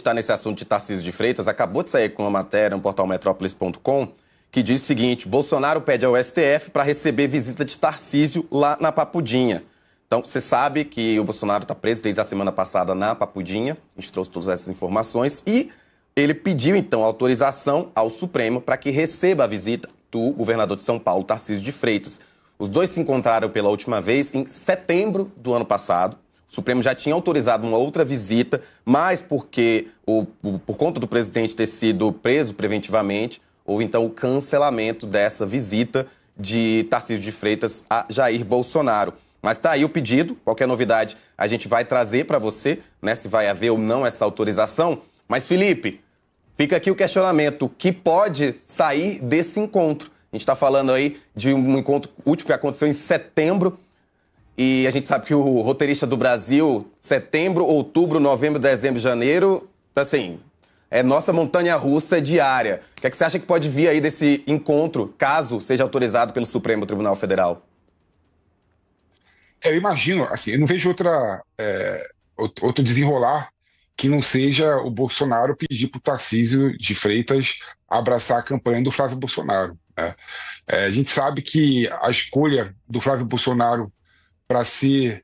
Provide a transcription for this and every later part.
está nesse assunto de Tarcísio de Freitas, acabou de sair com uma matéria no portal metrópolis.com que diz o seguinte: Bolsonaro pede ao STF para receber visita de Tarcísio lá na Papudinha. Então, você sabe que o Bolsonaro está preso desde a semana passada na Papudinha, a gente trouxe todas essas informações, e ele pediu, então, autorização ao Supremo para que receba a visita do governador de São Paulo, Tarcísio de Freitas. Os dois se encontraram pela última vez em setembro do ano passado. O Supremo já tinha autorizado uma outra visita, mas porque, por conta do presidente ter sido preso preventivamente, houve, então, o cancelamento dessa visita de Tarcísio de Freitas a Jair Bolsonaro. Mas está aí o pedido, qualquer novidade a gente vai trazer para você, né, se vai haver ou não essa autorização. Mas, Felipe, fica aqui o questionamento: o que pode sair desse encontro? A gente está falando aí de um encontro último que aconteceu em setembro, e a gente sabe que o roteirista do Brasil, setembro, outubro, novembro, dezembro, janeiro, assim, é nossa montanha-russa diária. O que é que você acha que pode vir aí desse encontro, caso seja autorizado pelo Supremo Tribunal Federal? Eu imagino, assim, eu não vejo outro desenrolar que não seja o Bolsonaro pedir para o Tarcísio de Freitas abraçar a campanha do Flávio Bolsonaro, né? A gente sabe que a escolha do Flávio Bolsonaro para ser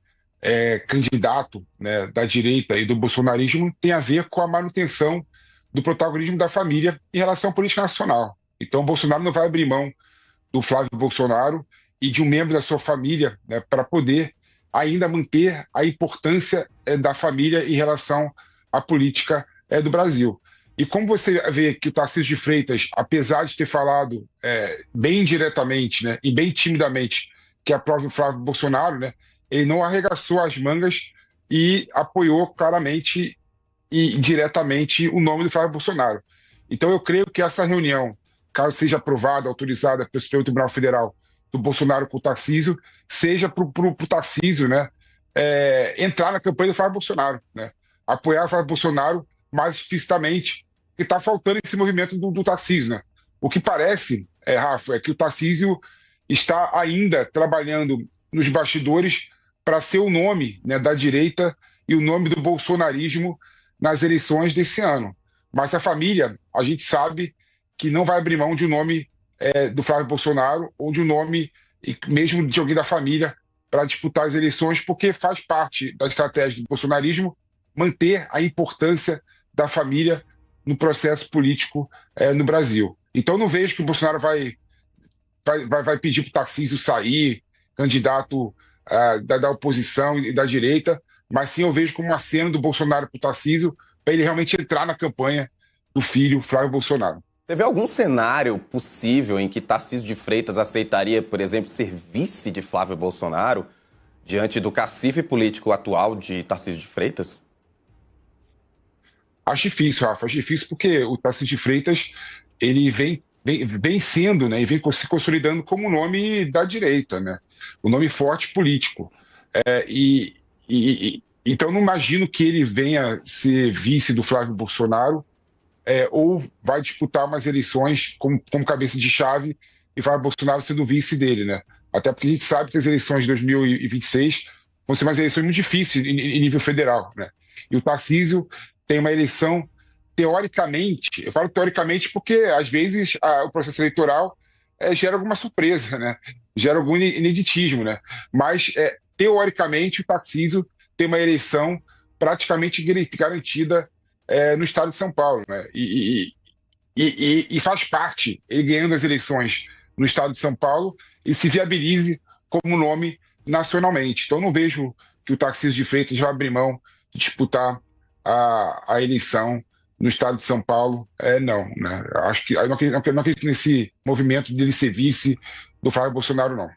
candidato, né, da direita e do bolsonarismo tem a ver com a manutenção do protagonismo da família em relação à política nacional. Então, o Bolsonaro não vai abrir mão do Flávio Bolsonaro e de um membro da sua família, né, para poder ainda manter a importância da família em relação à política do Brasil. E como você vê que o Tarcísio de Freitas, apesar de ter falado bem diretamente, né, e bem timidamente que aprova o Flávio Bolsonaro, né, ele não arregaçou as mangas e apoiou claramente e diretamente o nome do Flávio Bolsonaro. Então eu creio que essa reunião, caso seja aprovada, autorizada pelo Supremo Tribunal Federal, do Bolsonaro com o Tarcísio, seja para o Tarcísio, né, entrar na campanha do Flávio Bolsonaro, né, apoiar o Flávio Bolsonaro mais explicitamente, que está faltando esse movimento do Tarcísio, né? O que parece, Rafa, é que o Tarcísio está ainda trabalhando nos bastidores para ser o nome, né, da direita e o nome do bolsonarismo nas eleições desse ano. Mas a família, a gente sabe que não vai abrir mão de um nome do Flávio Bolsonaro ou de um nome, mesmo de alguém da família, para disputar as eleições, porque faz parte da estratégia do bolsonarismo manter a importância da família no processo político no Brasil. Então eu não vejo que o Bolsonaro vai pedir para o Tarcísio sair, candidato da oposição e da direita, mas sim eu vejo como um aceno do Bolsonaro para o Tarcísio para ele realmente entrar na campanha do filho Flávio Bolsonaro. Teve algum cenário possível em que Tarcísio de Freitas aceitaria, por exemplo, ser vice de Flávio Bolsonaro diante do cacife político atual de Tarcísio de Freitas? Acho difícil, Rafa. Acho difícil porque o Tarcísio de Freitas ele vem sendo, né, e vem se consolidando como o nome da direita, né, o nome forte político. Então não imagino que ele venha ser vice do Flávio Bolsonaro, ou vai disputar umas eleições como cabeça de chave e Flávio Bolsonaro sendo vice dele, né? Até porque a gente sabe que as eleições de 2026 vão ser umas eleições muito difíceis em nível federal, né? E o Tarcísio tem uma eleição, teoricamente, eu falo teoricamente porque às vezes o processo eleitoral gera alguma surpresa, né? Gera algum ineditismo, né? Mas teoricamente o Tarcísio tem uma eleição praticamente garantida no estado de São Paulo, né? E faz parte, ele ganhando as eleições no estado de São Paulo, e se viabilize como nome nacionalmente. Então não vejo que o Tarcísio de Freitas vai abrir mão de disputar a eleição no estado de São Paulo, não, né? Acho que eu não acredito nesse movimento dele ser vice do Flávio Bolsonaro, não.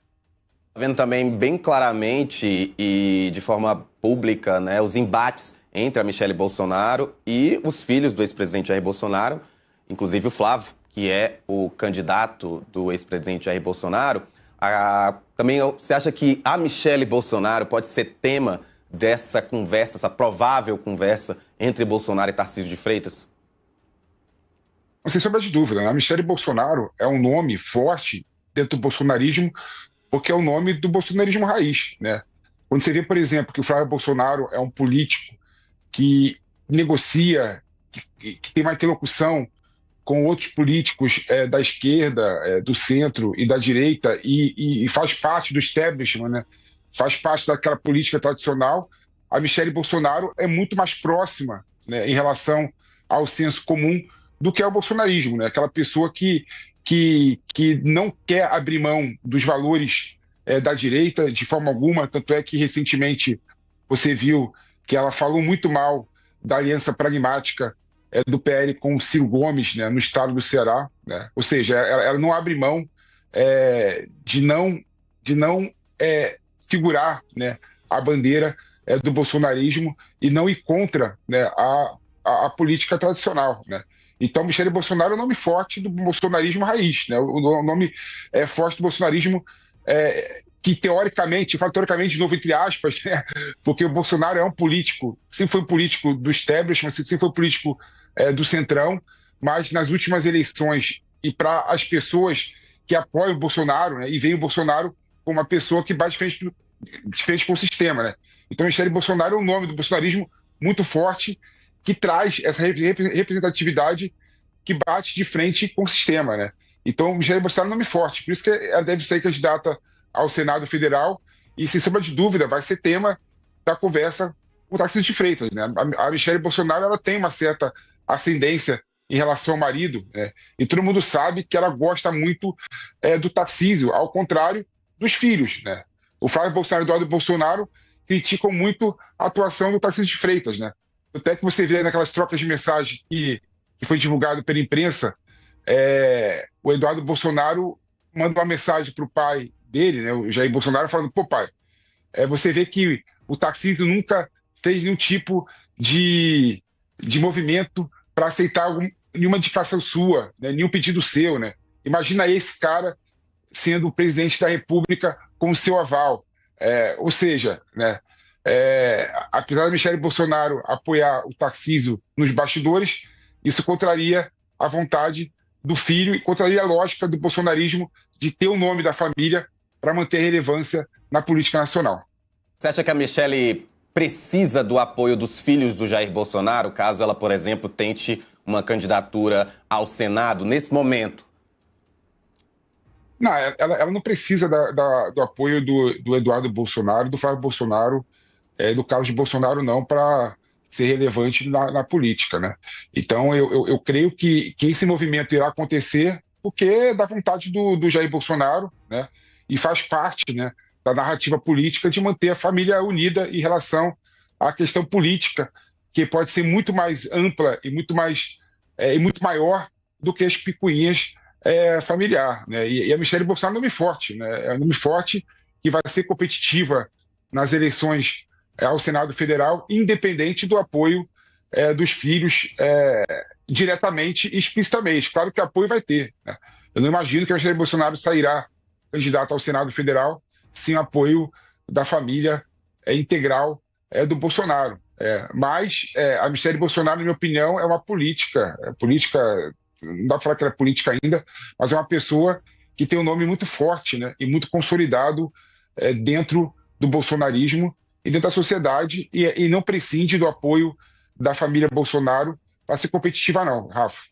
Vendo também bem claramente e de forma pública, né, os embates entre a Michelle Bolsonaro e os filhos do ex-presidente Jair Bolsonaro, inclusive o Flávio, que é o candidato do ex-presidente Jair Bolsonaro. Também você acha que a Michelle Bolsonaro pode ser tema dessa conversa, essa provável conversa entre Bolsonaro e Tarcísio de Freitas? Sem sombra de dúvida, né? A Michelle Bolsonaro é um nome forte dentro do bolsonarismo, porque é o nome do bolsonarismo raiz, né? Quando você vê, por exemplo, que o Flávio Bolsonaro é um político que negocia que tem uma interlocução com outros políticos da esquerda, do centro e da direita, e faz parte do establishment, né? Faz parte daquela política tradicional. A Michelle Bolsonaro é muito mais próxima, né, em relação ao senso comum do que é o bolsonarismo, né? Aquela pessoa que não quer abrir mão dos valores da direita de forma alguma, tanto é que recentemente você viu que ela falou muito mal da aliança pragmática do PL com o Ciro Gomes, né, no estado do Ceará, né? Ou seja, ela não abre mão de não segurar, né, a bandeira do bolsonarismo e não ir contra, né, a política tradicional, né? Então, Michele Bolsonaro é o nome forte do bolsonarismo raiz, né? O nome forte do bolsonarismo que teoricamente, falo teoricamente de novo entre aspas, né? Porque o Bolsonaro é um político, sempre foi um político do establishment, sempre foi um político do centrão, mas nas últimas eleições e para as pessoas que apoiam o Bolsonaro, né, e veem o Bolsonaro como uma pessoa que bate de frente com o sistema, né? Então, Michele Bolsonaro é um nome do bolsonarismo muito forte que traz essa representatividade que bate de frente com o sistema, né? Então, Michele Bolsonaro é um nome forte, por isso que ela deve ser candidata ao Senado Federal e, sem sombra de dúvida, vai ser tema da conversa com o Tarcísio de Freitas, né? A Michele Bolsonaro ela tem uma certa ascendência em relação ao marido, né? E todo mundo sabe que ela gosta muito do Tarcísio, ao contrário dos filhos, né? O Flávio Bolsonaro e o Eduardo Bolsonaro criticam muito a atuação do Tarcísio de Freitas, né? Até que você vê naquelas trocas de mensagens que foi divulgado pela imprensa, o Eduardo Bolsonaro manda uma mensagem para o pai dele, né, o Jair Bolsonaro, falando: pô, pai, você vê que o Tarcísio nunca fez nenhum tipo de movimento para aceitar nenhuma indicação sua, né, nenhum pedido seu, né? Imagina esse cara sendo o presidente da República com o seu aval. Ou seja, né, apesar da Michele Bolsonaro apoiar o Tarcísio nos bastidores, isso contraria a vontade do filho e contraria a lógica do bolsonarismo de ter o nome da família para manter a relevância na política nacional. Você acha que a Michelle precisa do apoio dos filhos do Jair Bolsonaro, caso ela, por exemplo, tente uma candidatura ao Senado nesse momento? Não, ela não precisa do apoio do Eduardo Bolsonaro, do Flávio Bolsonaro, do Carlos Bolsonaro, não, para ser relevante na política, né? Então, eu creio que esse movimento irá acontecer porque é da vontade do Jair Bolsonaro, né? E faz parte, né, da narrativa política de manter a família unida em relação à questão política, que pode ser muito mais ampla e muito maior do que as picuinhas familiar, né? E a Michelle Bolsonaro é um nome forte, né? É um nome forte que vai ser competitiva nas eleições ao Senado Federal, independente do apoio dos filhos diretamente e explicitamente. Claro que apoio vai ter, né? Eu não imagino que a Michelle Bolsonaro sairá candidata ao Senado Federal sem apoio da família integral do Bolsonaro. Mas a Michelle Bolsonaro, na minha opinião, é uma política, não dá para falar que ela é política ainda, mas é uma pessoa que tem um nome muito forte, né, e muito consolidado dentro do bolsonarismo e dentro da sociedade, e não prescinde do apoio da família Bolsonaro para ser competitiva, não, Rafa.